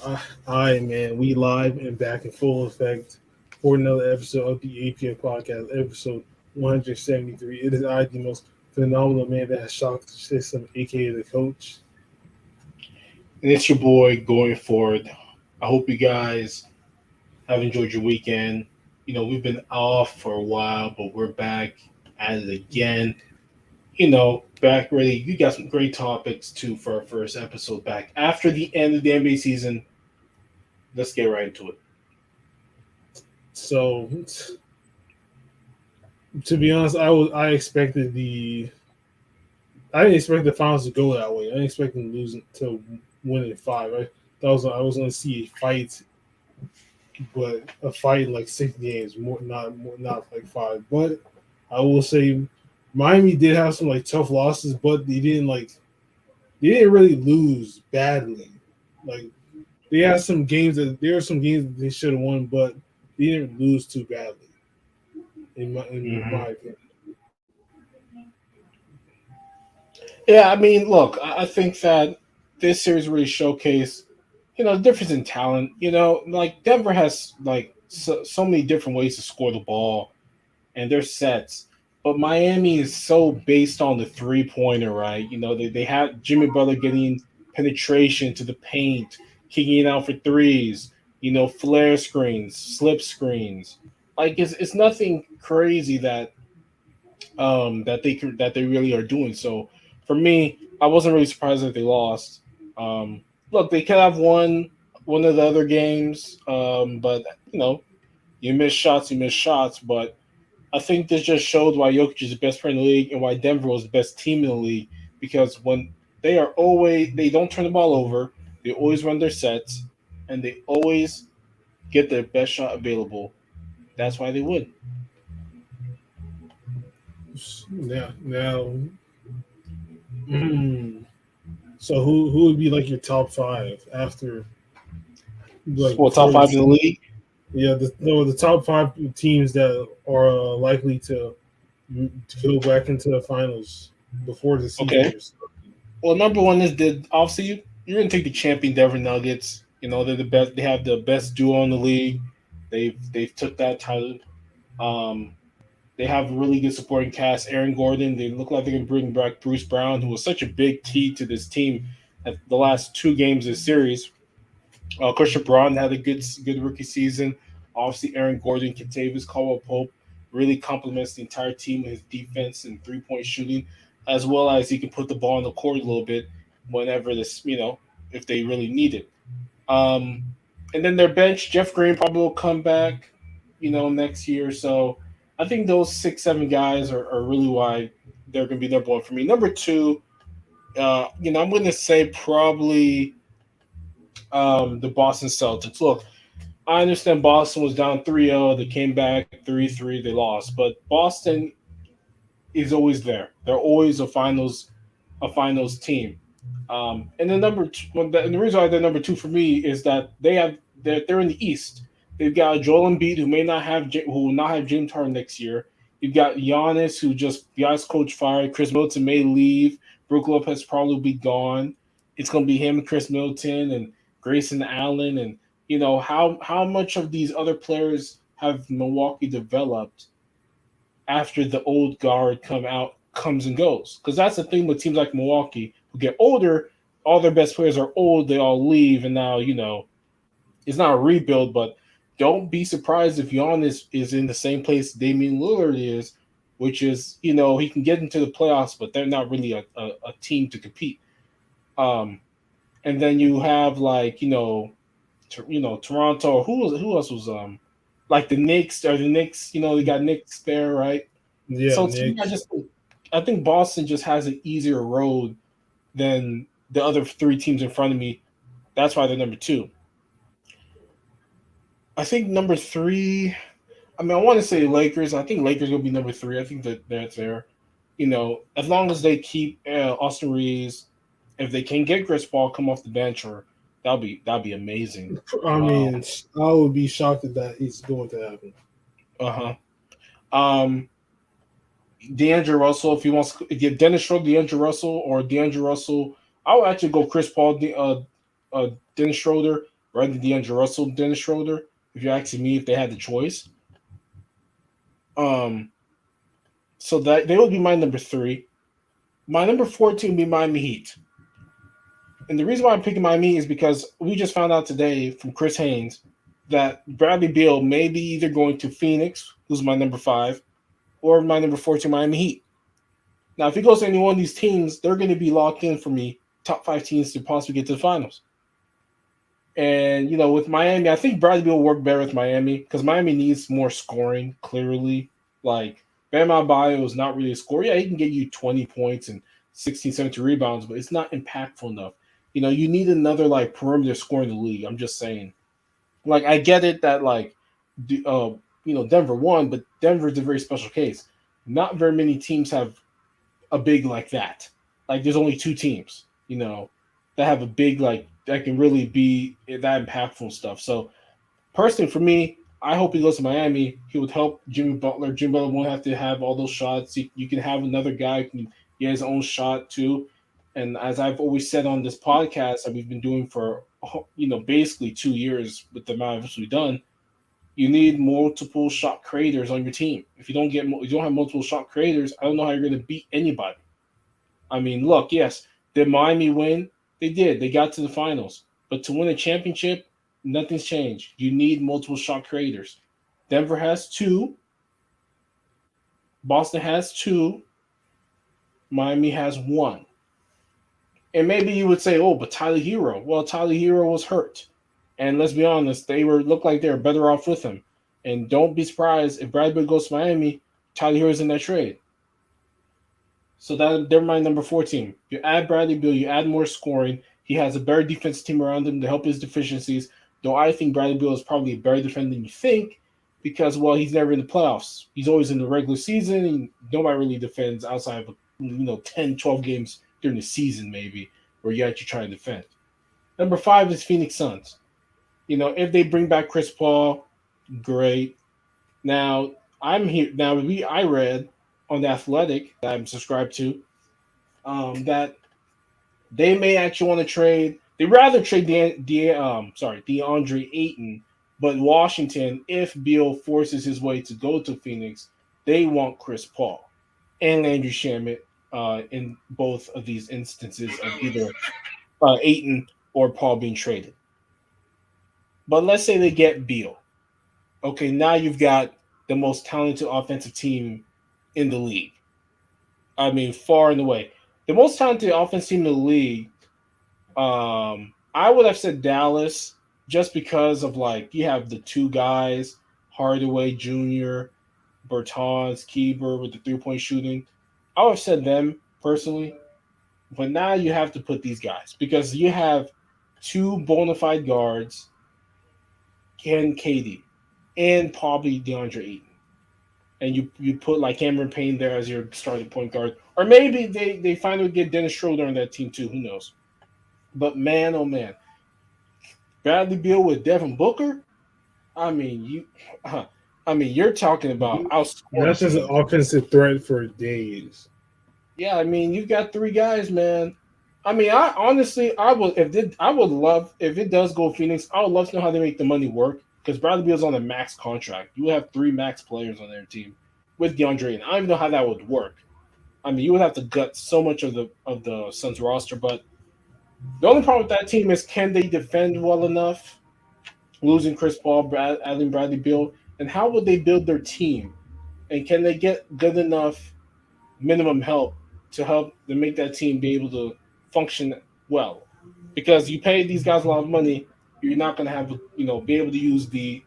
All right, man. We live and back in full effect for another episode of the APF podcast, episode 173. It is I, the most phenomenal man that has shocked the system, aka the coach. And it's your boy going forward. I hope you guys have enjoyed your weekend. We've been off for a while, but we're back at it again. Back ready. You got some great topics too for our first episode back after the end of the NBA season. Let's get right into it. So, to be honest, I didn't expect the finals to go that way. I didn't expect them to lose to win in five. I was going to see a fight, but a fight in like 6 games, not like five. But I will say, Miami did have some like tough losses, but they didn't really lose badly. Like they had some games that there are some games that they should have won, but they didn't lose too badly. In my hmm opinion. Yeah, I mean, look, I think that this series really showcased, the difference in talent. Like Denver has like so many different ways to score the ball and their sets. But Miami is so based on the 3 pointer, right? They have Jimmy Butler getting penetration to the paint, kicking it out for threes, flare screens, slip screens. Like it's nothing crazy that they really are doing. So for me, I wasn't really surprised that they lost. Look, they could have won one of the other games, but you miss shots, but I think this just showed why Jokic is the best player in the league and why Denver was the best team in the league. Because when they don't turn the ball over, they always run their sets, and they always get their best shot available. That's why they win. Now, mm, so who would be like your top five after like Well, top before five in this? the league. Yeah, the top five teams that are likely to go back into the finals before the season Okay. is. Well, number one is obviously you're gonna take the champion Denver Nuggets. They're the best. They have the best duo in the league. They've took that title. Um, They have a really good supporting cast. Aaron Gordon. They look like they can bring back Bruce Brown, who was such a big key to this team at the last two games of the series. Christian Braun had a good rookie season. Obviously, Aaron Gordon, Kentavious Caldwell Pope really complements the entire team with his defense and 3 point shooting, as well as he can put the ball on the court a little bit whenever if they really need it. Um, and then their bench, Jeff Green probably will come back, next year. So I think those 6, 7 guys are really why they're going to be number one for me. Number two, I'm going to say probably the Boston Celtics. Look, I understand Boston was down 3-0. They came back 3-3. They lost. But Boston is always there. They're always a finals team. And then and the reason why they're number two for me is that they're in the East. They've got Joel Embiid, who will not have James Harden next year. You've got Giannis, who just the ice coach fired. Chris Middleton may leave. Brook Lopez probably will be gone. It's going to be him, Chris Middleton, and Grayson Allen. And how much of these other players have Milwaukee developed after the old guard comes and goes? Because that's the thing with teams like Milwaukee who get older. All their best players are old. They all leave, and now it's not a rebuild, but don't be surprised if Giannis is in the same place Damian Lillard is, which is he can get into the playoffs, but they're not really a team to compete. Um, and then you have like Toronto. Who else was like the Knicks or the Knicks? They got Knicks there, right? Yeah, So to me, Knicks. I think Boston just has an easier road than the other three teams in front of me. That's why they're number two. I think number three. I mean, I want to say Lakers. I think Lakers will be number three. I think that that's there. As long as they keep Austin Reeves, if they can get Chris Paul come off the bench, or that'll be amazing. I Uh mean, I would be shocked if that is going to happen. huh. Um, D'Angelo Russell, if he wants to get Dennis Schroeder, D'Angelo Russell, or D'Angelo Russell, I would actually go Chris Paul, Dennis Schroeder, rather than D'Angelo Russell, Dennis Schroeder. If you're asking me, if they had the choice, um, so that they would be my number three. My number 14 would be Miami Heat. And the reason why I'm picking Miami is because we just found out today from Chris Haynes that Bradley Beal may be either going to Phoenix, who's my number five, or my number 14, Miami Heat. Now, if he goes to any one of these teams, they're going to be locked in for me, top five teams to possibly get to the finals. And, with Miami, I think Bradley Beal will work better with Miami because Miami needs more scoring, clearly. Like, Bam Adebayo is not really a scorer. Yeah, he can get you 20 points and 16, 17 rebounds, but it's not impactful enough. You need another, like, perimeter scorer in the league. I'm just saying. Like, I get it that, like, Denver won, but Denver is a very special case. Not very many teams have a big like that. Like, there's only two teams, that have a big, like, that can really be that impactful and stuff. So, personally, for me, I hope he goes to Miami. He would help Jimmy Butler. Jimmy Butler won't have to have all those shots. You can have another guy who can get his own shot too. And as I've always said on this podcast that we've been doing for basically 2 years with the amount of we've done, you need multiple shot creators on your team. If you don't have multiple shot creators, I don't know how you're going to beat anybody. I mean, look, yes, did Miami win? They did. They got to the finals. But to win a championship, nothing's changed. You need multiple shot creators. Denver has two. Boston has two. Miami has one. And maybe you would say, oh, but Tyler Hero. Well, Tyler Hero was hurt. And let's be honest, they looked like they were better off with him. And don't be surprised if Bradley goes to Miami, Tyler Hero's in that trade. So they're my number 14. You add Bradley Beal, you add more scoring. He has a better defensive team around him to help his deficiencies. Though I think Bradley Beal is probably a better defender than you think because, well, he's never in the playoffs. He's always in the regular season. And nobody really defends outside of 10, 12 games during the season maybe where you actually try to defend. Number 5 is Phoenix Suns. If they bring back Chris Paul, great. Now I'm here. Now I read on the Athletic that I'm subscribed to that they may actually want to trade. They rather trade DeAndre Ayton, but Washington, if Beal forces his way to go to Phoenix, they want Chris Paul and Landry Shamet in both of these instances of either Ayton or Paul being traded. But let's say they get Beal. Okay, now you've got the most talented offensive team in the league. I mean, far and away. The most talented offensive team in the league, I would have said Dallas just because of, like, you have the two guys, Hardaway Jr., Bertans, Keeper with the three-point shooting. I would have said them personally. But now you have to put these guys because you have two bona fide guards, Ken Katie, and probably DeAndre Ayton. And you put like Cameron Payne there as your starting point guard. Or maybe they finally get Dennis Schroeder on that team too. Who knows? But man, oh man. Bradley Beal with Devin Booker? I mean, you're talking about outscoring That's just an teams. offensive threat for days. Yeah, I mean, you've got three guys, man. I mean, I honestly, I would love if it does go Phoenix. I would love to know how they make the money work because Bradley Beal's on a max contract. You would have three max players on their team with DeAndre, and I don't even know how that would work. I mean, you would have to gut so much of the Suns roster, but the only problem with that team is can they defend well enough? Losing Chris Paul, adding Bradley Beal, and how would they build their team? And can they get good enough minimum help to make that team be able to function well? Because you pay these guys a lot of money, you're not going to have be able to use the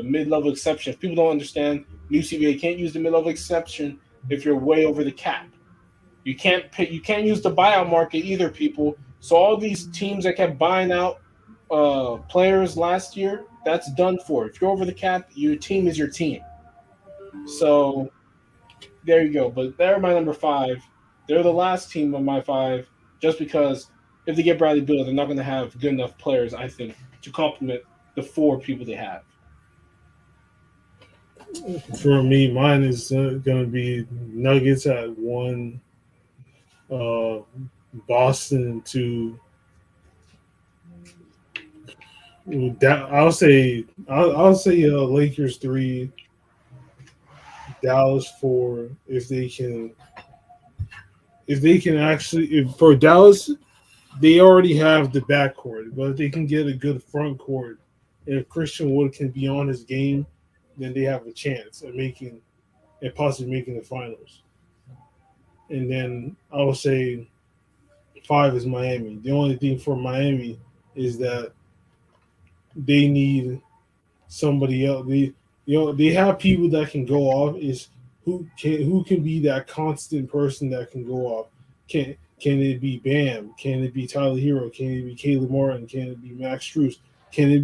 mid level exception. If people don't understand, new CBA can't use the mid level exception if you're way over the cap. You can't use the buyout market either, people. So all these teams that kept buying out players last year, that's done for. If you're over the cap, your team is your team. So there you go. But they're my number 5. They're the last team of my 5, just because if they get Bradley Beal, they're not going to have good enough players, I think, to complement the 4 people they have. For me, mine is going to be Nuggets at 1, uh, Boston to I'll say Lakers 3, Dallas 4. If they can actually for Dallas, they already have the backcourt, but if they can get a good front court, and if Christian Wood can be on his game, then they have a chance at making and possibly making the finals. And then I would say 5 is Miami. The only thing for Miami is that they need somebody else. They have people that can go off. Is who can be that constant person that can go off? Can it be Bam? Can it be Tyler Hero? Can it be Caleb Martin? Can it be Max Strus? Can it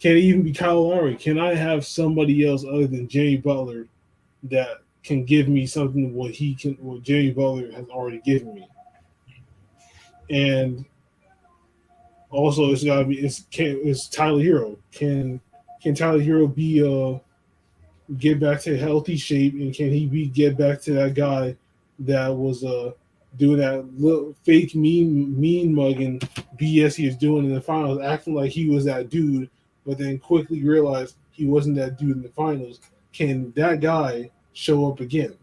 even be Kyle Lowry? Can I have somebody else other than Jimmy Butler that can give me something what Jimmy Butler has already given me? And also it's gotta be it's Tyler Hero. Can Tyler Hero be get back to healthy shape, and can he be get back to that guy that was doing that little fake mean mugging BS he was doing in the finals, acting like he was that dude, but then quickly realized he wasn't that dude in the finals. Can that guy show up again?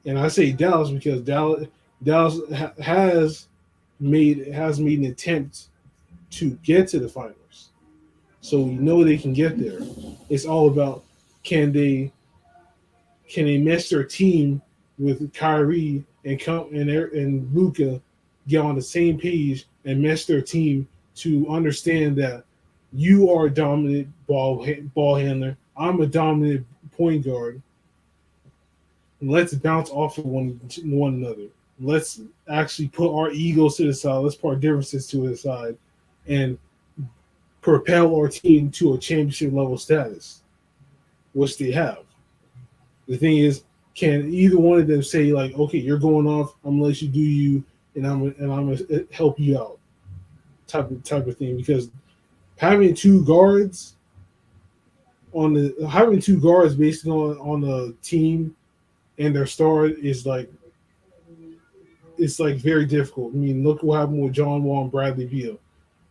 And I say Dallas because Dallas has made an attempt to get to the finals, so we know they can get there. It's all about can they mesh their team with Kyrie and Luca get on the same page and mesh their team to understand that you are a dominant ball handler. I'm a dominant point guard. Let's bounce off of one another. Let's actually put our egos to the side. Let's put our differences to the side, and propel our team to a championship level status, which they have. The thing is, can either one of them say like, "Okay, you're going off. I'm gonna let you do you, and I'm gonna help you out," type of thing? Because having two guards basically on the team and their star is like it's like very difficult. I mean, look what happened with John Wall and Bradley Beal.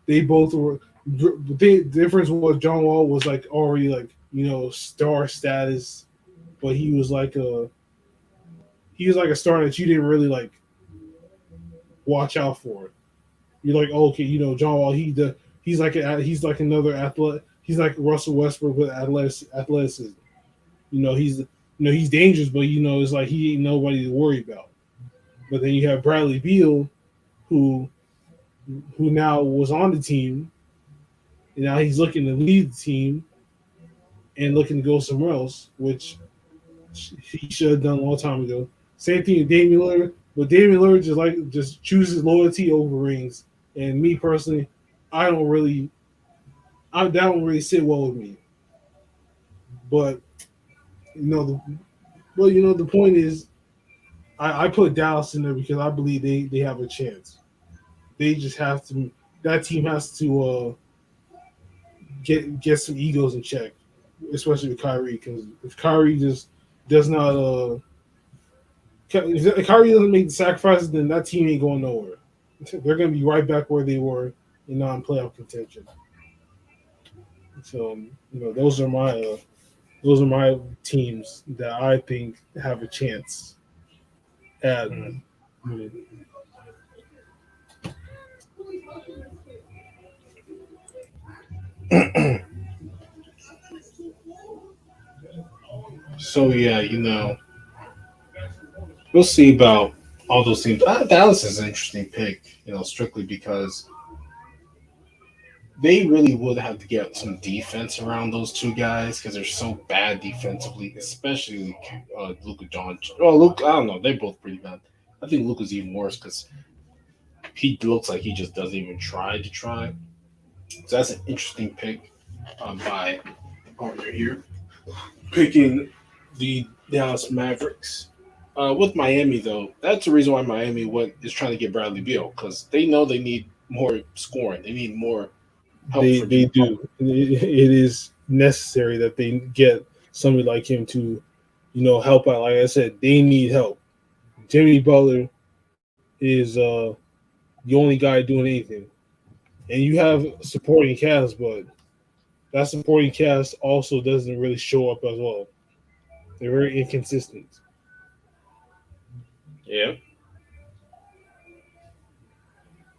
They both were. The difference was John Wall was like already like star status, but he was like a star that you didn't really like watch out for. You're like, oh, okay, John Wall. He's like another athlete. He's like Russell Westbrook with athleticism. He's dangerous, but it's like he ain't nobody to worry about. But then you have Bradley Beal, who now was on the team, and now he's looking to lead the team and looking to go somewhere else, which he should have done a long time ago. Same thing with Damian Lillard, but Damian Lillard just chooses loyalty over rings. And me personally, I don't really, that don't really sit well with me. But the point is, I put Dallas in there because I believe they have a chance. They just have to. That team has to get some egos in check, especially with Kyrie. Because if Kyrie just does not, if Kyrie doesn't make the sacrifices, then that team ain't going nowhere. They're going to be right back where they were in non-playoff contention. So those are my teams that I think have a chance at. So yeah, we'll see about all those teams. Dallas is an interesting pick, strictly because they really would have to get some defense around those two guys because they're so bad defensively, especially Luka Doncic. Oh, Luke, I don't know. They're both pretty bad. I think Luka's even worse because he looks like he just doesn't even try to try. So that's an interesting pick by partner here, picking the Dallas Mavericks. With Miami, though, that's the reason why Miami is trying to get Bradley Beal because they know they need more scoring. They need more help. They do. It is necessary that they get somebody like him to, help out. Like I said, they need help. Jimmy Butler is the only guy doing anything, and you have supporting cast, but that supporting cast also doesn't really show up as well. They're very inconsistent. Yeah.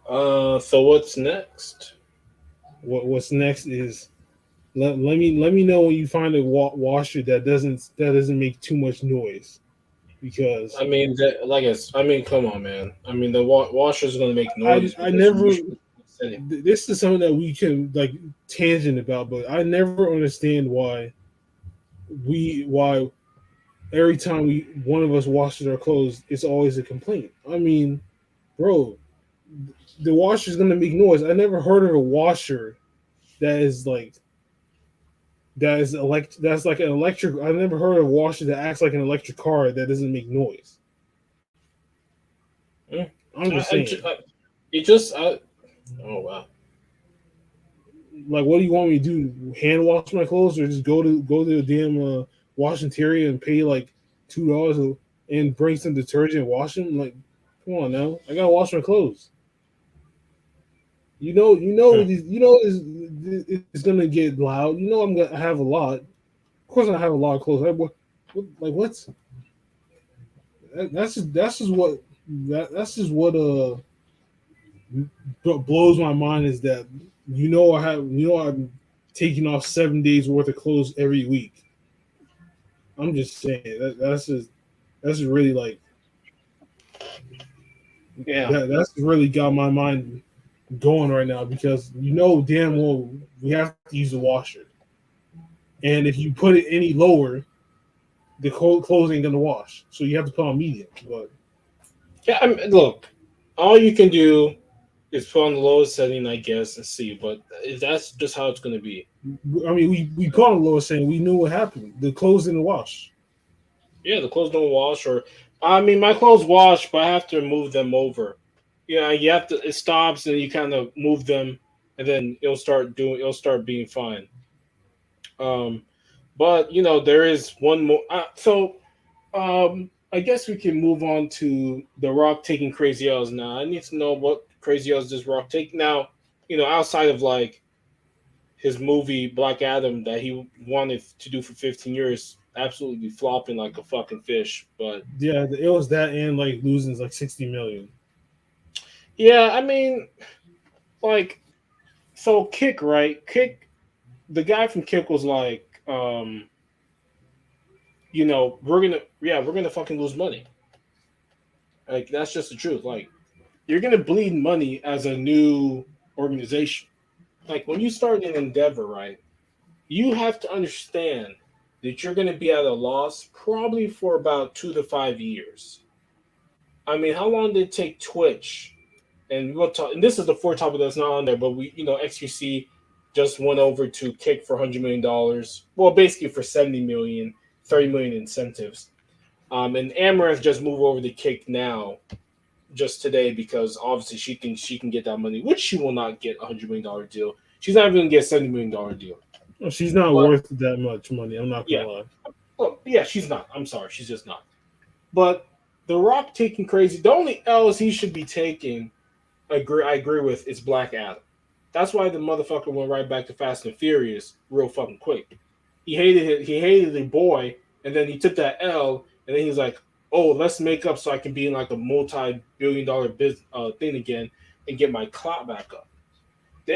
So what's next? What's next is let me know when you find a washer that doesn't make too much noise because I mean, I mean, come on, man. I mean, the washer's gonna make I noise I because never usually sitting. this is something that we can like tangent about, but I never understand why every time one of us washes our clothes, it's always a complaint. I mean, bro, the washer's gonna make noise. I never heard of a washer that is like that's like an electric. I never heard of a washer that acts like an electric car that doesn't make noise. Mm. I'm just saying. You just, oh wow. Like, what do you want me to do? Hand wash my clothes, or just go to the damn wash interior and pay like $2 and bring some detergent, and wash them? Like, come on now, I gotta wash my clothes. Hmm. It's gonna get loud. You know, I'm gonna have a lot. Of course, I have a lot of clothes. What's that's just what blows my mind is that I'm taking off 7 days worth of clothes every week. I'm just saying that's just really like Yeah. that's really got my mind going right now because damn well we have to use the washer, and if you put it any lower, the clothes ain't gonna wash, so you have to put on medium. But Yeah. I mean, look, all you can do is put on the lowest setting, I guess, and see. But that's just how it's gonna be. I mean, we put on the lower saying we knew what happened. The clothes didn't wash. Yeah, the clothes don't wash, or I mean, my clothes wash, but I have to move them over. Yeah, you have to. It stops, and you kind of move them, and then It'll start being fine. Um, but there is one more. I guess we can move on to The Rock taking crazy L's now. I need to know what crazy L's does Rock take now. Outside of like his movie Black Adam that he wanted to do for 15 years, absolutely flopping like a fucking fish. But Yeah, it was that and like losing like 60 million. yeah, I mean, like, so Kick, right? Kick, the guy from Kick was like, we're gonna fucking lose money. Like that's just the truth. Like you're gonna bleed money as a new organization. Like when you start an endeavor, right? You have to understand that you're gonna be at a loss probably for about 2 to 5 years. I mean, how long did it take Twitch? And we'll talk. And this is the fourth topic that's not on there, but XQC just went over to Kick for $100 million. Well, basically for 70 million, 30 million incentives. And Amaranth just moved over to Kick now, just today, because obviously she thinks she can get that money, which she will not get $100 million deal. She's not even gonna get $70 million deal. Well, she's not But worth that much money. I'm not gonna yeah, lie. well, yeah, she's not. I'm sorry, she's just not. But The Rock taking crazy. The only L's he should be taking, I agree with, is Black Adam. That's why the motherfucker went right back to Fast and Furious real fucking quick. He hated it. He hated the boy, and then he took that L, and then he's like, "Oh, let's make up so I can be in like a multi-billion-dollar business thing again and get my clout back up." The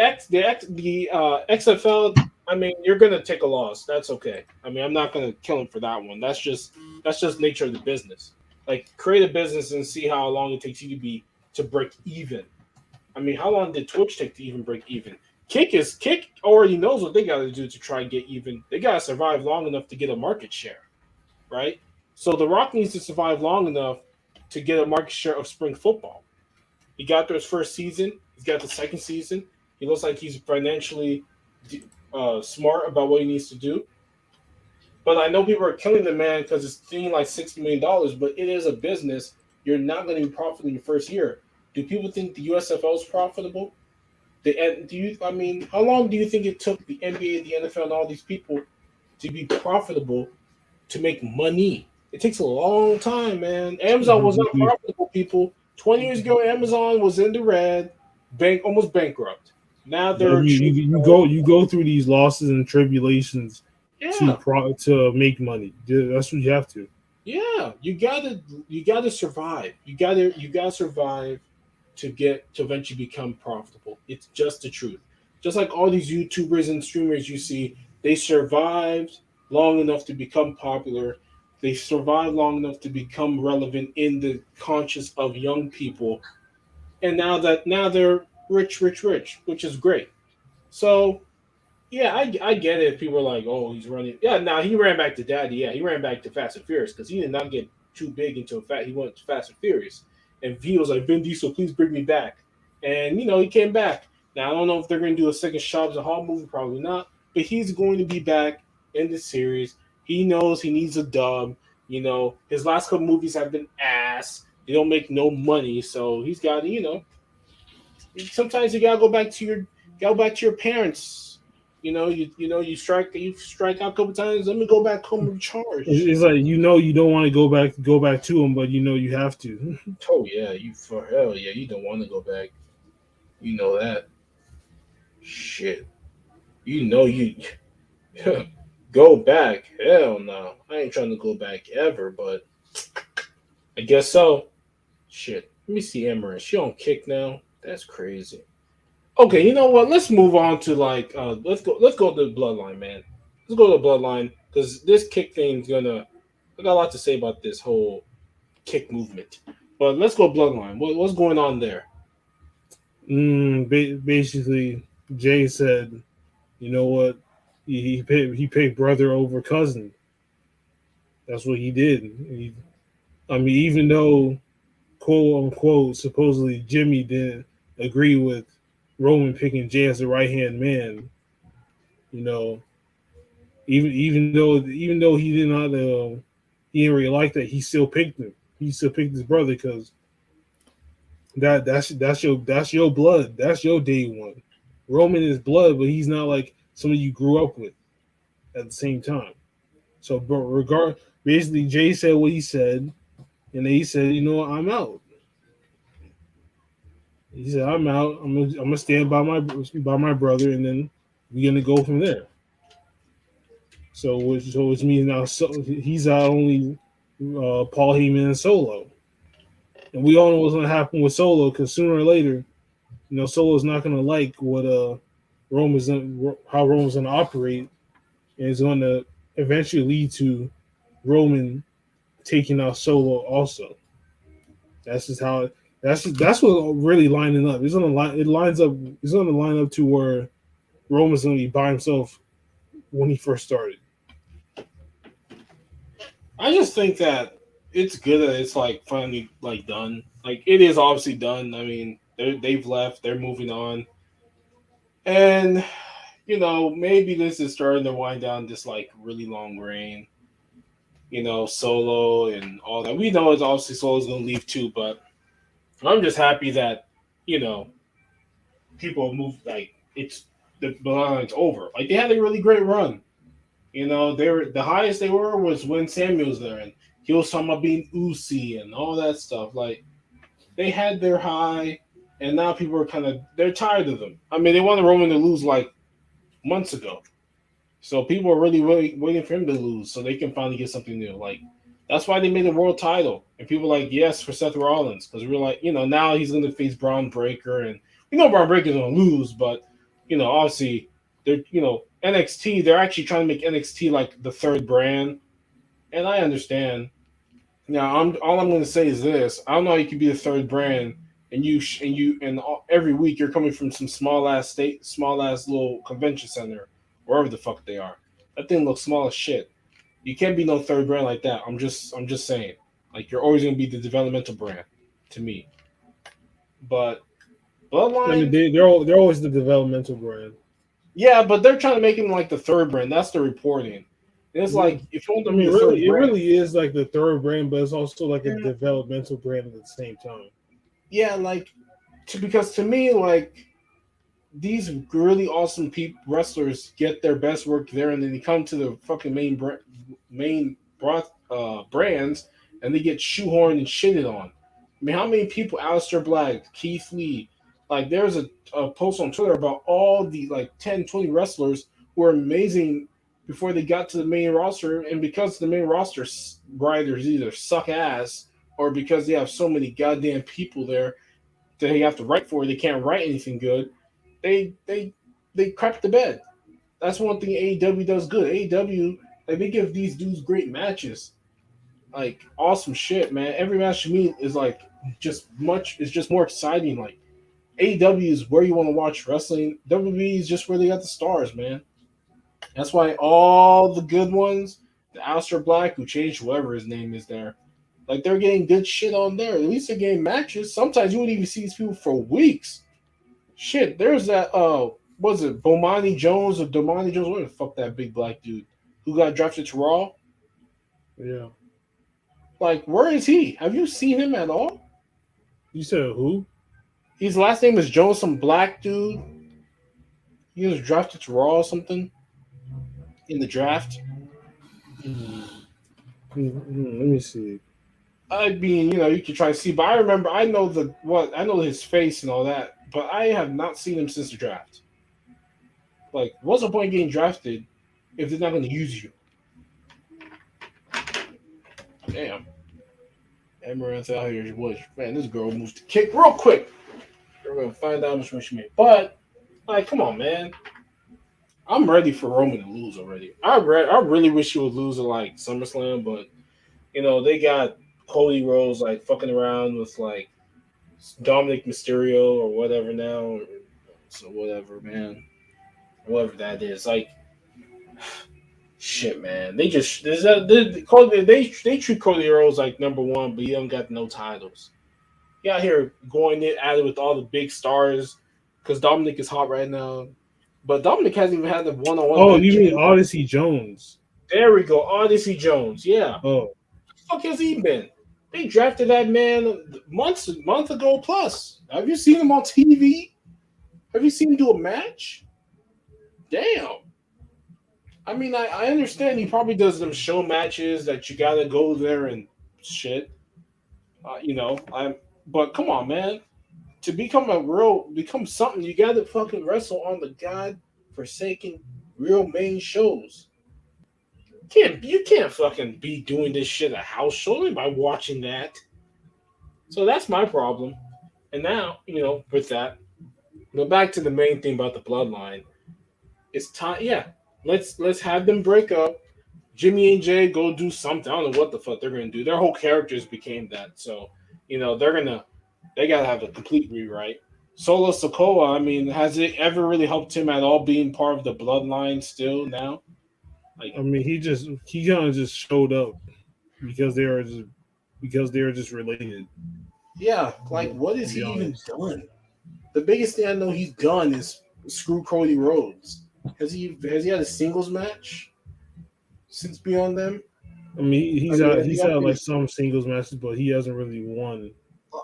XFL. I mean, you're gonna take a loss. That's okay. I mean, I'm not gonna kill him for that one. That's just nature of the business. Like, create a business and see how long it takes you to break even. I mean, how long did Twitch take to even break even? Kick already knows what they got to do to try and get even. They got to survive long enough to get a market share, right? So The Rock needs to survive long enough to get a market share of spring football. He got through his first season. He's got the second season. He looks like he's financially smart about what he needs to do. But I know people are killing the man because it's thing like $60 million. But it is a business. You're not going to be profitable in your first year. Do people think the USFL is profitable? I mean, how long do you think it took the NBA, the NFL, and all these people to be profitable, to make money? It takes a long time, man. Amazon was not profitable, people. 20 years ago, Amazon was in the red, almost bankrupt. Now But they're achieving all. you go through these losses and tribulations Yeah, to make money. That's what you have to. yeah. You gotta survive. You gotta survive to get to eventually become profitable. It's just the truth. Just like all these YouTubers and streamers you see, they survived long enough to become popular. They survived long enough to become relevant in the conscious of young people. And now they're rich, rich, rich, which is great. So yeah, I get it. If people are like, "Oh, he's running." Yeah, now he ran back to Daddy. Yeah, he ran back to Fast and Furious because he did not get too big until he went to Fast and Furious. And V was like, "Vin Diesel, please bring me back." And he came back. Now I don't know if they're going to do a second Shobbs and Hall movie, probably not. But he's going to be back in the series. He knows he needs a dub. His last couple movies have been ass. They don't make no money, so he's got to. Sometimes you gotta go back to your parents. You strike out a couple times. Let me go back home and charge. It's like you don't want to go back to them, but you have to. Oh yeah, you for hell yeah, you don't want to go back. You know that shit. You go back. Hell no, I ain't trying to go back ever. But I guess so. Shit. Let me see Amaranth. She on kick now. That's crazy. Okay, you know what? Let's move on to let's go to the bloodline, man. Let's go to the bloodline because this kick thing's gonna. I got a lot to say about this whole kick movement, but let's go bloodline. What's going on there? Basically, Jay said, you know what, he picked brother over cousin. That's what he did. I mean, even though quote unquote supposedly Jimmy didn't agree with Roman picking Jay as the right hand man, you know, even though he did not he didn't really like that, he still picked him. He still picked his brother because that's your blood. That's your day one. Roman is blood, but he's not like somebody you grew up with at the same time. So, but basically, Jay said what he said, and then he said, you know what, I'm out. He said, I'm out. I'm gonna stand by my brother, and then we're gonna go from there. So which means now he's out only Paul Heyman and Solo, and we all know what's gonna happen with Solo because sooner or later, Solo's not gonna like what how Roman's gonna operate, and it's gonna eventually lead to Roman taking out Solo also. That's just how that's what really lining up. It lines up. It's gonna line up to where Roman's gonna be by himself when he first started. I just think that it's good that it's like finally like done. Like it is obviously done. I mean, they've left. They're moving on, and maybe this is starting to wind down this like really long reign. Solo and all that. We know it's obviously Solo's gonna leave too, but I'm just happy that you know people move like it's the line's over. Like they had a really great run. They were the highest they were was when Samuel was there, and he was talking about being Uzi and all that stuff. Like they had their high, and now people are they're tired of them. I mean, they wanted Roman to lose like months ago, so people are really, really waiting for him to lose so they can finally get something new. Like that's why they made a world title, and people are like yes for Seth Rollins because we're like now he's going to face Braun Breaker, and we know Braun Breaker's going to lose, but obviously they're NXT. They're actually trying to make NXT like the third brand, and I understand. Now all I'm going to say is this: I don't know how you can be the third brand every week you're coming from some small ass little convention center, wherever the fuck they are. That thing looks small as shit. You can't be no third brand like that. I'm just saying. Like you're always gonna be the developmental brand to me. But I mean, Bloodline, they're always the developmental brand. yeah, but they're trying to make him like the third brand. That's the reporting. And it's like if you want I to be mean, the third it brand, really is like the third brand, but it's also like a yeah, developmental brand at the same time. yeah, like because to me, like these really awesome wrestlers get their best work there, and then they come to the fucking main brands, and they get shoehorned and shitted on. mean, how many people? Aleister Black, Keith Lee. Like, there's a post on Twitter about all the like 10, 20 wrestlers who are amazing before they got to the main roster, and because the main roster writers either suck ass or because they have so many goddamn people there that they have to write for, they can't write anything good. They they they crap the bed. That's one thing AEW does good. AEW, like, they give these dudes great matches, like awesome shit, man. Every match to me is like just more exciting. Like, AEW is where you want to watch wrestling. WWE is just where they got the stars, man. That's why all the good ones, the Aleister Black, who changed whoever his name is there, like, they're getting good shit on there. At least they're getting matches. Sometimes you wouldn't even see these people for weeks. Shit, there's that was it Bomani Jones or Domani Jones? What the fuck, that big black dude who got drafted to Raw? Yeah. Like, where is he? Have you seen him at all? You said who? His last name is Jones, some black dude. He was drafted to Raw or something in the draft. Let me see. I mean, you can try to see, but I remember, I know his face and all that, but I have not seen him since the draft. Like, what's the point of getting drafted if they're not going to use you? Damn. Amaranth out here was, man, this girl moves to kick real quick. We're going to find out how much money she made. But, like, come on, man. I'm ready for Roman to lose already. I really wish he would lose at, like, SummerSlam, but, they got Cody Rhodes, like, fucking around with, like, Dominic Mysterio or whatever now. So whatever, man. Whatever that is. Like, shit, man. They just they treat Cody Rhodes like number one, but he don't got no titles. He out here going at it with all the big stars because Dominic is hot right now. But Dominic hasn't even had the one-on-one Oh, match. you mean Odyssey Jones? There we go, Odyssey Jones. Yeah. Oh, The fuck has he been? They drafted that man a month ago plus. Have you seen him on TV? Have you seen him do a match? Damn. I mean, I understand he probably does them show matches that you gotta go there and shit. But come on, man. To become something, you gotta fucking wrestle on the god forsaken real main shows. You can't fucking be doing this shit at house show by watching that. So that's my problem. And now, with that, go back to the main thing about the bloodline. It's time. Yeah, let's have them break up. Jimmy and Jay go do something. I don't know what the fuck they're gonna do. Their whole characters became that. So they gotta have a complete rewrite. Solo Sokoa, I mean, has it ever really helped him at all being part of the bloodline still now? Like, I mean, he kind of just showed up because they are just related. yeah, like, what has he even done? The biggest thing I know he's done is screw Cody Rhodes. Has he had a singles match since Beyond Them? I mean, he's had like some singles matches, but he hasn't really won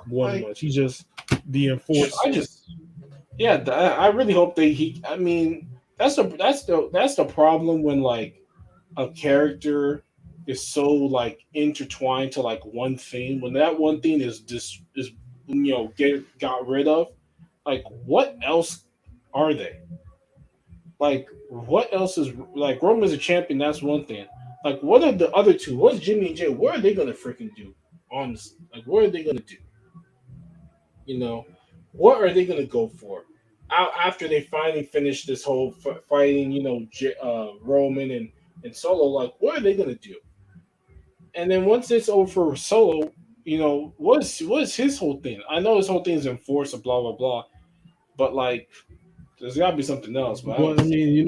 much. He's just the enforcer. I really hope I mean, that's the problem when, like, a character is so, like, intertwined to, like, one thing. When that one thing is got rid of, like, what else are they? Like, what else is, like, Roman's a champion? That's one thing. Like, what are the other two? What's Jimmy and Jay? What are they gonna freaking do? Honestly, like, what are they gonna do? What are they gonna go for? After they finally finish this whole fighting, Roman and Solo, like, what are they gonna do? And then once it's over for Solo, what's his whole thing? I know his whole thing is enforce, blah blah blah, but, like, there's got to be something else. But I mean,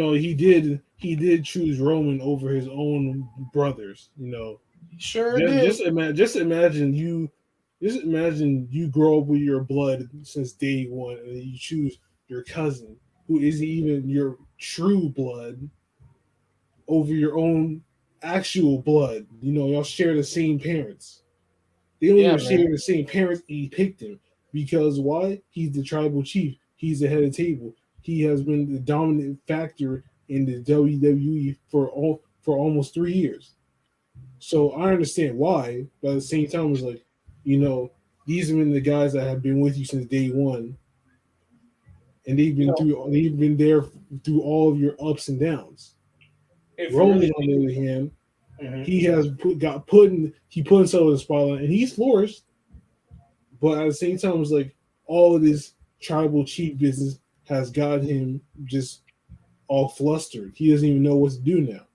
he did choose Roman over his own brothers. Sure did. Just imagine you grow up with your blood since day one, and you choose your cousin who isn't even your true blood over your own actual blood. Y'all share the same parents. They don't even share the same parents. He picked him because why? He's the tribal chief. He's the head of the table. He has been the dominant factor in the WWE for almost 3 years. So I understand why, but at the same time, it's like, These have been the guys that have been with you since day one, and You know, they've been there through all of your ups and downs. if you Roman, really on the other hand, think, he put himself in the spotlight, and he's flourished. But at the same time, it's like all of this tribal chief business has got him just all flustered. He doesn't even know what to do now.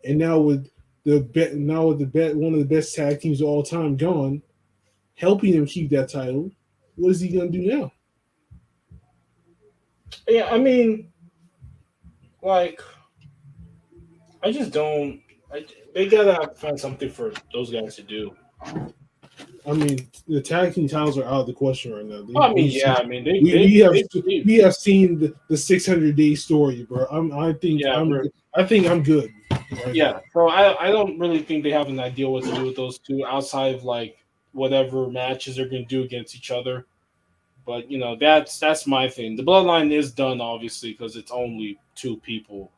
And now with the bet one of the best tag teams of all time gone, helping him keep that title, what is he gonna do now? yeah, I mean, like, I just don't. They gotta find something for those guys to do. I mean, the tag team titles are out of the question right now. I mean, yeah, I mean, We have seen the 600-day story, bro. yeah, I think I'm good right yeah. now. So I don't really think they have an idea what to do with those two outside of like whatever matches they're gonna do against each other. But that's my thing. The bloodline is done obviously because it's only two people.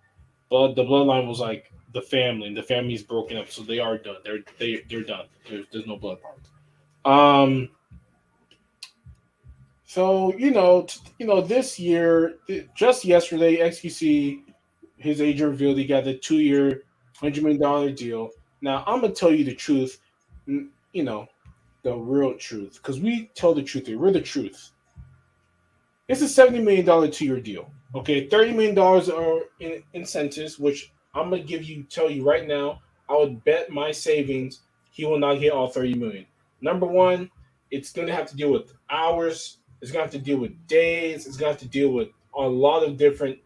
But the bloodline was like the family, and the family's broken up, so they are done. They're done. There's no bloodlines. Um. So this year, just yesterday, XQC his agent revealed he got a 2-year, $100 million deal. Now I'm gonna tell you the truth, you know the real truth, because we tell the truth here. We're the truth. It's a $70 million 2-year deal. Okay, $30 million are in incentives, which I'm gonna tell you right now. I would bet my savings he will not get all 30 million. Number one, it's gonna have to deal with hours. It's gonna have to deal with days. It's gonna have to deal with a lot of different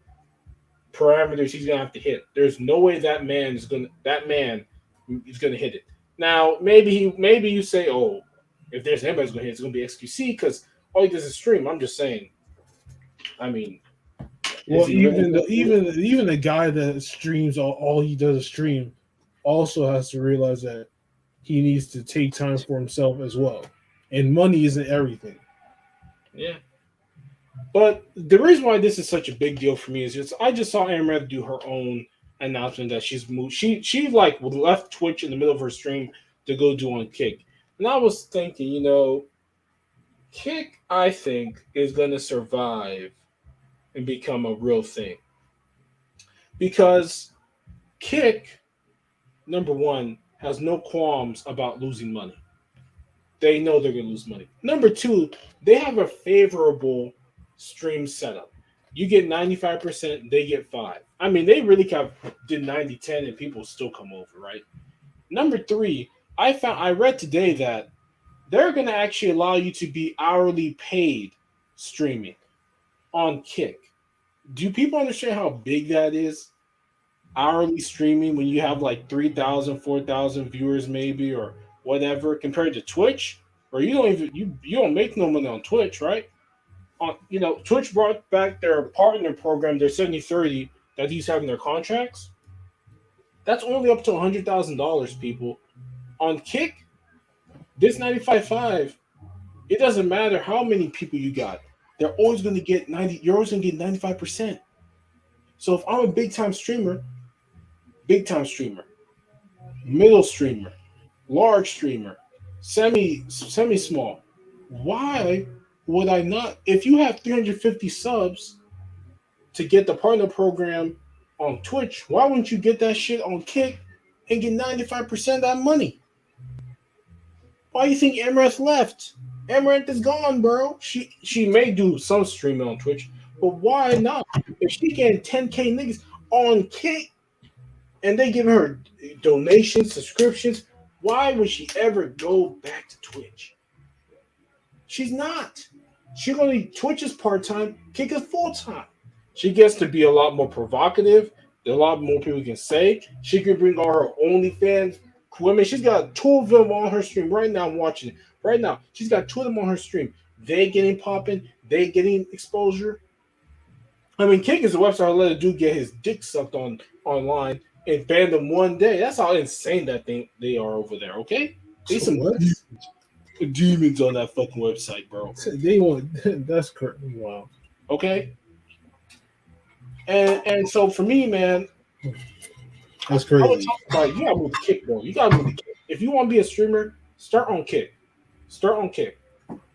parameters he's gonna have to hit. There's no way that man is gonna hit it. Now maybe you say, oh, if there's anybody's gonna hit, it's gonna be XQC because all he does is stream. I'm just saying. I mean, is Well, he really gonna do it? even the guy that streams all he does is stream, also has to realize that he needs to take time for himself as well, and money isn't everything. Yeah. But the reason why this is such a big deal for me is just I just saw Amreth do her own announcement that she's moved. She like left Twitch in the middle of her stream to go do on Kick, and I was thinking, Kick I think is gonna survive and become a real thing because Kick number one has no qualms about losing money. They know they're going to lose money. Number two, they have a favorable stream setup. You get 95%, they get 5. I mean, they really kind of did 90-10 and people still come over, right? Number three, I read today that they're going to actually allow you to be hourly paid streaming on Kick. Do people understand how big that is? Hourly streaming when you have like 3,000, 4,000 viewers maybe or whatever compared to Twitch, or you don't even you don't make no money on Twitch, right? Twitch brought back their partner program, their 70/30 that he's having their contracts. That's only up to $100,000, people. On Kick, this 95.5, it doesn't matter how many people you got. They're always going to get 90. You're always going to get 95%. So if I'm a big time streamer, middle streamer, large streamer, semi small. Why would I not? If you have 350 subs to get the partner program on Twitch, why wouldn't you get that shit on Kick and get 95% of that money? Why do you think Amaranth left? Amaranth is gone, bro. She may do some streaming on Twitch, but why not? If she getting 10K niggas on Kick and they give her donations, subscriptions, why would she ever go back to Twitch? She's not. Twitch is part time, Kick is full time. She gets to be a lot more provocative. There's a lot more people can say. She can bring all her OnlyFans women. She's got 2 of them on her stream right now. I'm watching it right now. She's got 2 of them on her stream. They getting popping. They getting exposure. I mean, Kick is a website that let a dude get his dick sucked online and banned them one day. That's how insane they are over there. Okay, they some What? demons on that fucking website, bro. They want that's correct. Wow. Okay, and so for me, man, That's I would crazy. talk about you gotta move the Kick, bro. You gotta move the Kick. If you want to be a streamer, start on Kick. Start on Kick.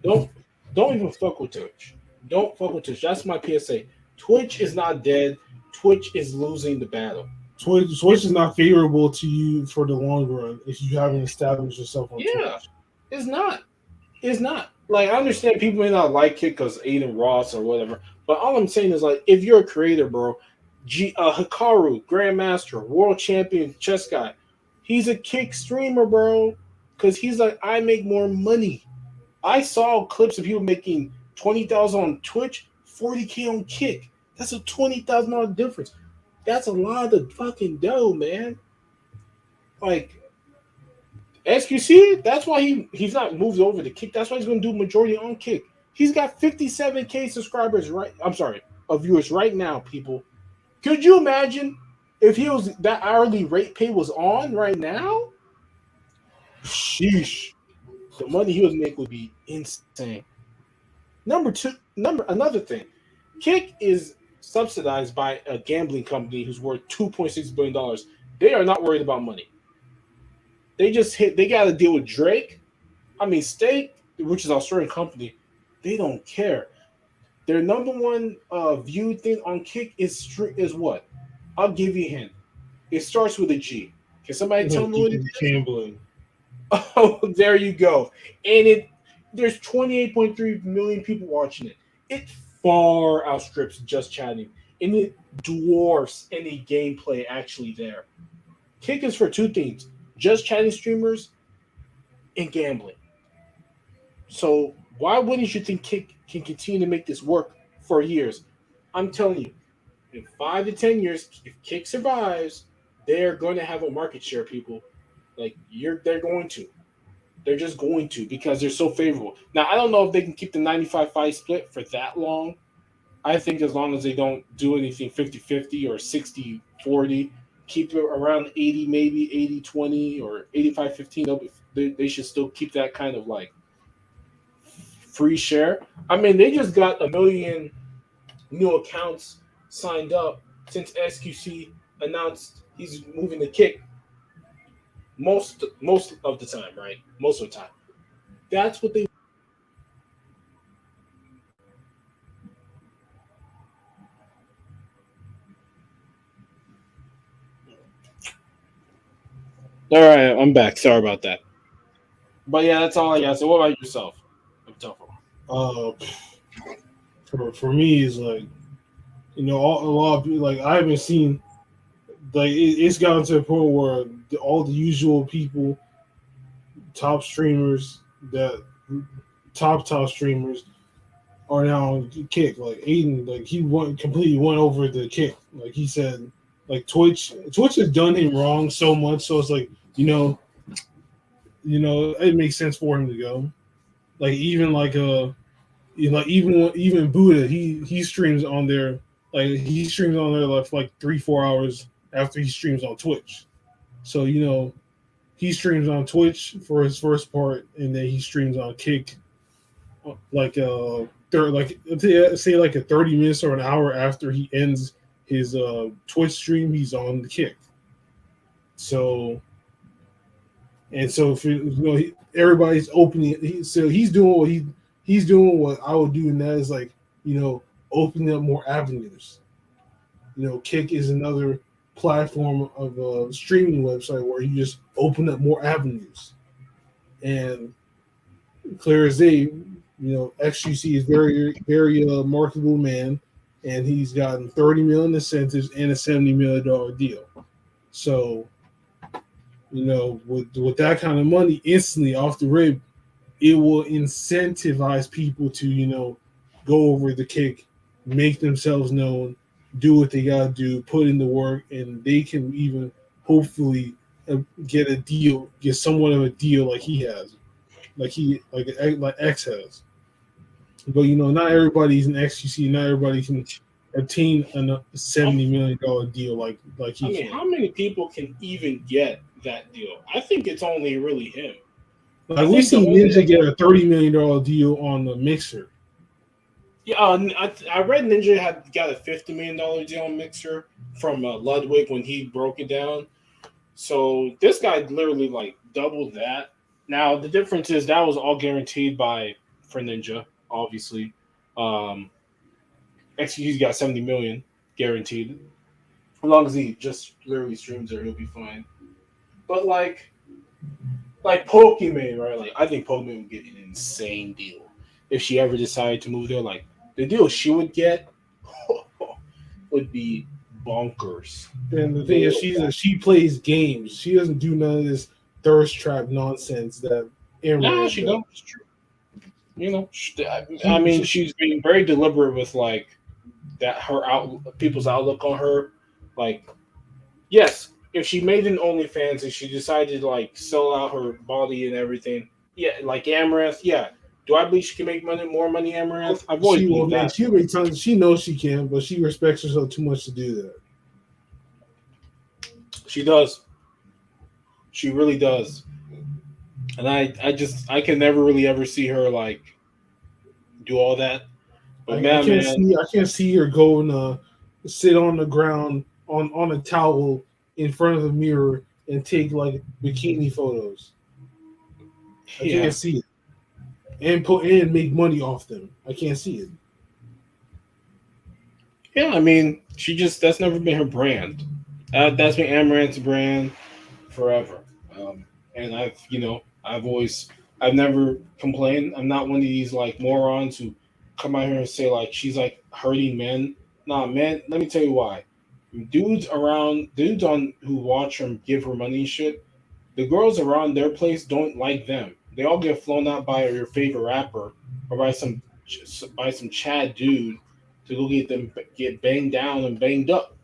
Don't don't even fuck with Twitch. Don't fuck with Twitch. That's my PSA. Twitch is not dead. Twitch is losing the battle. Twitch is not favorable to you for the long run if you haven't established yourself on Yeah, Twitch. it's not. It's not. Like I understand people may not like it because Aiden Ross or whatever, but all I'm saying is like if you're a creator, bro, Hikaru, Grandmaster, World Champion chess guy, he's a Kick streamer, bro, because he's like I make more money. I saw clips of people making 20,000 on Twitch, 40K on Kick. That's a $20,000 difference. That's a lot of fucking dough, man. Like XQC, that's why he's not moved over to Kick. That's why he's going to do majority on Kick. He's got 57K subscribers right. I'm sorry, of viewers right now. People, could you imagine if he was that hourly rate pay was on right now? Sheesh, the money he would make would be insane. Another thing, Kick is subsidized by a gambling company who's worth $2.6 billion. They are not worried about money. They got to deal with Drake. I mean, Stake, which is our Australian company, they don't care. Their number one viewed thing on Kick is what? I'll give you a hint. It starts with a G. Can somebody tell me what it is? Gambling. Oh, there you go. And there's 28.3 million people watching it. It far outstrips just chatting, and it dwarfs any gameplay actually there. Kick is for two things: just chatting streamers and gambling. So why wouldn't you think Kick can continue to make this work for years? I'm telling you, in 5 to 10 years, if Kick survives, they're going to have a market share. People, they're going to. They're just going to because they're so favorable. Now I don't know if they can keep the 95-5 split for that long. I think as long as they don't do anything 50-50 or 60-40, keep it around 80, maybe 80-20 or 85-15, they should still keep that kind of like free share. I mean, they just got 1 million new accounts signed up since SQC announced he's moving the Kick. Most of the time, right? Most of the time. That's what they. All right, I'm back. Sorry about that. But yeah, that's all I got. So, what about yourself? I'm tough. Uh, for me is like a lot of people like I haven't seen like it's gotten to a point where all the usual people, top streamers that top streamers are now on Kick. Like Aiden, like he completely went over the Kick. Like he said, like Twitch has done him wrong so much. So it's like it makes sense for him to go. Like even like even Buddha, he streams on there. Like he streams on there like for like 3-4 hours after he streams on Twitch. So he streams on Twitch for his first part, and then he streams on Kick like say like a 30 minutes or an hour after he ends his Twitch stream, he's on the Kick. So so if everybody's opening, so he's doing he's doing what I would do, and that is like opening up more avenues. Kick is another platform of a streaming website where you just open up more avenues, and clear as day, XUC is very marketable man, and he's gotten 30 million incentives and a $70 million deal. So, with that kind of money, instantly off the rip, it will incentivize people to go over the Kick, make themselves known, do what they gotta do, put in the work, and they can even hopefully get somewhat of a deal like he has, like X has. But not everybody's an XQC. Not everybody can obtain a $70 million deal like he can. How many people can even get that deal? I think it's only really him. Like we seen Ninja get a $30 million deal on the Mixer. Yeah, I read Ninja had got a $50 million deal on Mixer from Ludwig when he broke it down. So this guy literally like doubled that. Now the difference is that was all guaranteed by for Ninja, obviously. Um, XQ's got 70 million guaranteed. As long as he just literally streams her, he'll be fine. But like Pokemon, right? Like I think Pokemon would get an insane deal if she ever decided to move there. Like the deal she would get would be bonkers. And the thing Way is, over that. she plays games. She doesn't do none of this thirst trap nonsense that Nah, Amaranth she does. don't. It's true. You know, I She, mean, she, she's being very deliberate with like that her out people's outlook on her. Like, yes, if she made an OnlyFans and she decided to like sell out her body and everything, yeah, like Amaranth, yeah. Do I believe she can make money, more money, Amaranth? I've always she will believed make. that. She'll make tons. She knows she can, but she respects herself too much to do that. She does. She really does. And I can never really ever see her like do all that. But man, I can't see her going sit on the ground on a towel in front of the mirror and take like bikini photos. I can't yeah, see it. And put and make money off them. I can't see it. yeah. I mean, she just that's never been her brand. That's been Amaranth's brand forever. Um, and I've never complained. I'm not one of these like morons who come out here and say like she's like hurting men. Nah, man. Let me tell you why. Dudes on who watch her and give her money and shit. The girls around their place don't like them. They all get flown out by your favorite rapper or by some Chad dude to go get banged down and banged up.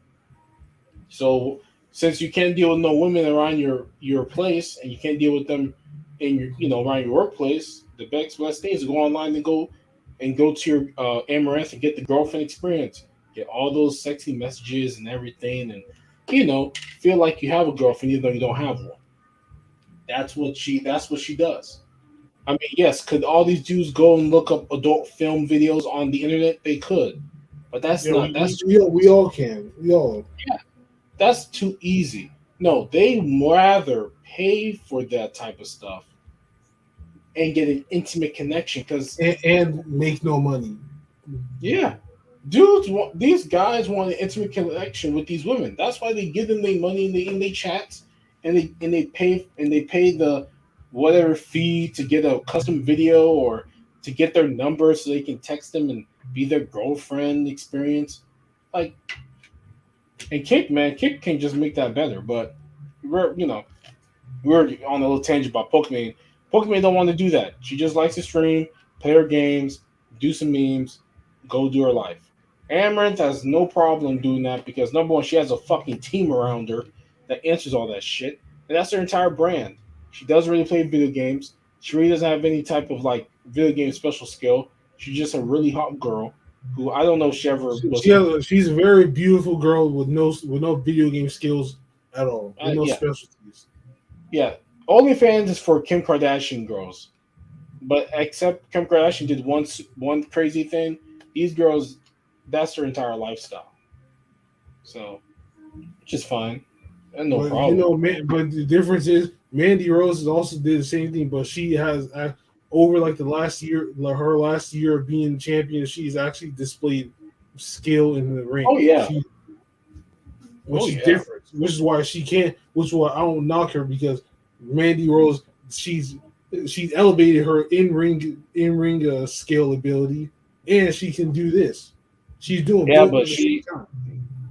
So since you can't deal with no women around your place and you can't deal with them in your around your workplace, the best thing is to go online and go to your Amaranth and get the girlfriend experience. Get all those sexy messages and everything, and feel like you have a girlfriend even though you don't have one. That's what she does. I mean, yes, could all these dudes go and look up adult film videos on the internet? They could, but that's Yeah, not that's too we easy. all can. We all Yeah, that's too easy. No, they rather pay for that type of stuff and get an intimate connection because and make no money. yeah, these guys want an intimate connection with these women. That's why they give them their money in they chats and they pay the whatever fee to get a custom video or to get their number so they can text them and be their girlfriend experience. Like and Kick can just make that better, but we're on a little tangent about Pokemon. Pokemon don't want to do that. She just likes to stream, play her games, do some memes, go do her life. Amaranth has no problem doing that because number one, she has a fucking team around her that answers all that shit, and that's her entire brand. She doesn't really play video games. She really doesn't have any type of like video game special skill. She's just a really hot girl who I don't know if she ever was competing. She's a very beautiful girl with no video game skills at all, with no Yeah, specialties. yeah. OnlyFans is for Kim Kardashian girls. But except Kim Kardashian did one crazy thing, these girls, that's their entire lifestyle. So, which is fine, and no But problem. but the difference is Mandy Rose has also did the same thing, but she has over like the last year, like her last year of being champion, she's actually displayed skill in the Oh ring. yeah, She, oh which is yeah, different, which is why she can't, which is why I don't knock her because Mandy Rose, she's elevated her in ring skill ability, and she can do this. She's doing yeah. both But at the same she, time.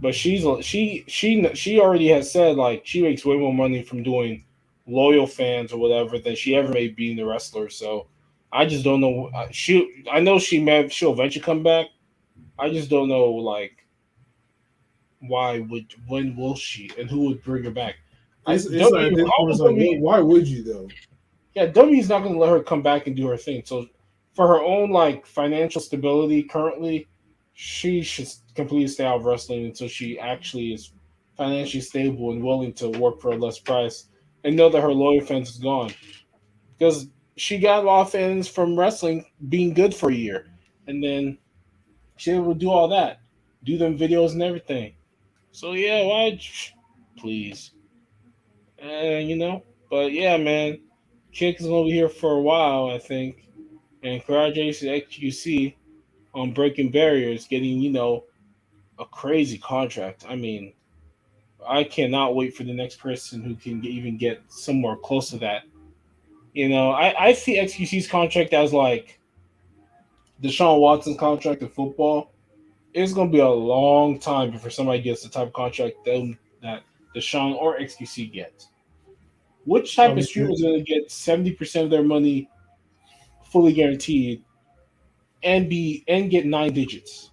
but she already has said like she makes way more money from doing loyal fans or whatever than she ever made being the wrestler. So I just don't know. I know she'll eventually come back. I just don't know like when will she and who would bring her back? It's like at W this point, all it's the like, W why would you though? yeah W's not going to let her come back and do her thing. So for her own like financial stability currently, she should completely stay out of wrestling until she actually is financially stable and willing to work for a less price and know that her loyal fans is gone because she got a lot of fans from wrestling being good for a year and then she able to do all that, do them videos and everything. So yeah, why please. But yeah, man. Kick is gonna be here for a while, I think. And congratulations to XQC on breaking barriers, getting a crazy contract. I mean, I cannot wait for the next person who can even get somewhere close to that. I see XQC's contract as like Deshaun Watson's contract in football. It's going to be a long time before somebody gets the type of contract that Deshaun or XQC get. Which I type of streamer mean, is going to get 70% of their money fully guaranteed and get 9 digits?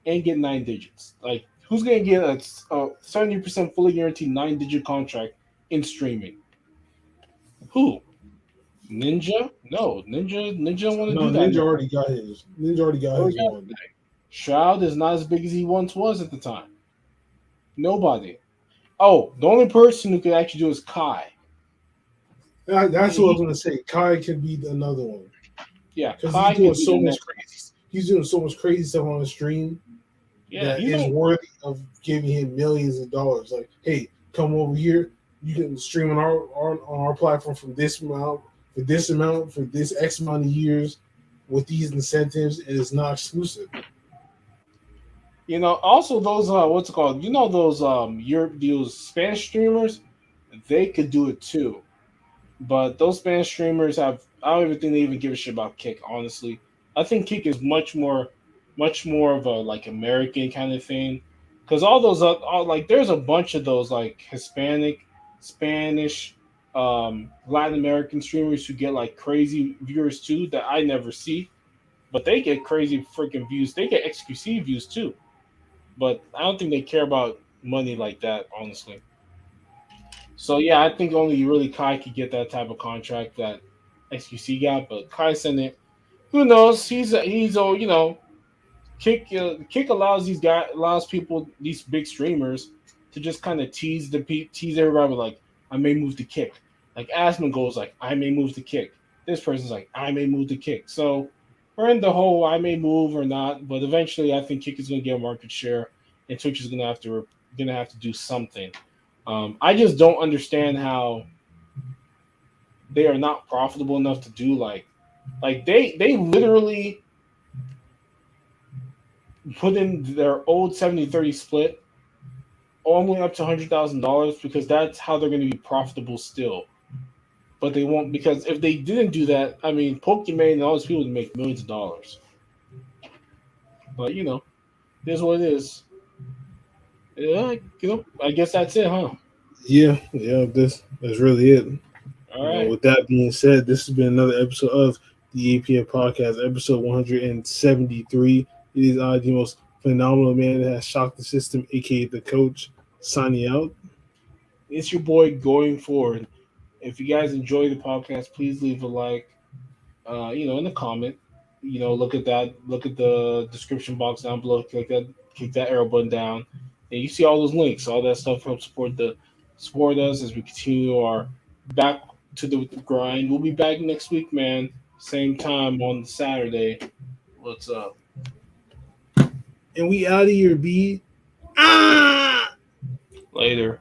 And get 9 digits. Like, who's going to get a 70% fully guaranteed 9 digit contract in streaming? Who? Ninja? No, Ninja don't want to no, do that Ninja anymore. already got his. Ninja already got his one. Shroud is not as big as he once was at the time. Nobody. Oh, the only person who could actually do it is Kai. That's what I was He, gonna say. Kai can be another one yeah, because he's Kai doing could be so the much next. crazy. He's doing so much crazy stuff on the stream Yeah, that he's is on. worthy of giving him millions of dollars. Like, hey, come over here. You can stream on our platform from this amount for this X amount of years with these incentives, and it's not exclusive. Also those what's it called? Those Europe those Spanish streamers, they could do it too. But those Spanish streamers have I don't even think they even give a shit about Kick, honestly. I think Kick is much more of a like American kind of thing. Cause all those like there's a bunch of those like Hispanic, Spanish, Latin American streamers who get like crazy viewers too that I never see. But they get crazy freaking views. They get XQC views too. But I don't think they care about money like that, honestly. So yeah, I think only really Kai could get that type of contract that XQC got. But Kai Senate, who knows? He's Kick allows people these big streamers to just kind of tease everybody with like I may move to Kick. Like Asman goes like I may move to Kick. This person's like I may move to Kick. So we're in the whole I may move or not, but eventually I think Kick is going to get a market share, and Twitch is going to have to do something. I just don't understand how they are not profitable enough to do like they literally put in their old 70-30 split only up to $100,000 because that's how they're going to be profitable still. But they won't because if they didn't do that, I mean, Pokemon and all those people would make millions of dollars. But it is what it is. Yeah, I guess that's it, huh? Yeah. That's really it. All right. With that being said, this has been another episode of the APF podcast, episode 173. It is the most phenomenal man that has shocked the system, aka the coach, signing out. It's your boy going forward. If you guys enjoy the podcast, please leave a like. In the comment. Look at that. Look at the description box down below. Click that arrow button down, and you see all those links. All that stuff helps support us as we continue our back to the grind. We'll be back next week, man. Same time on Saturday. What's up? And we out of here, B. Ah! Later.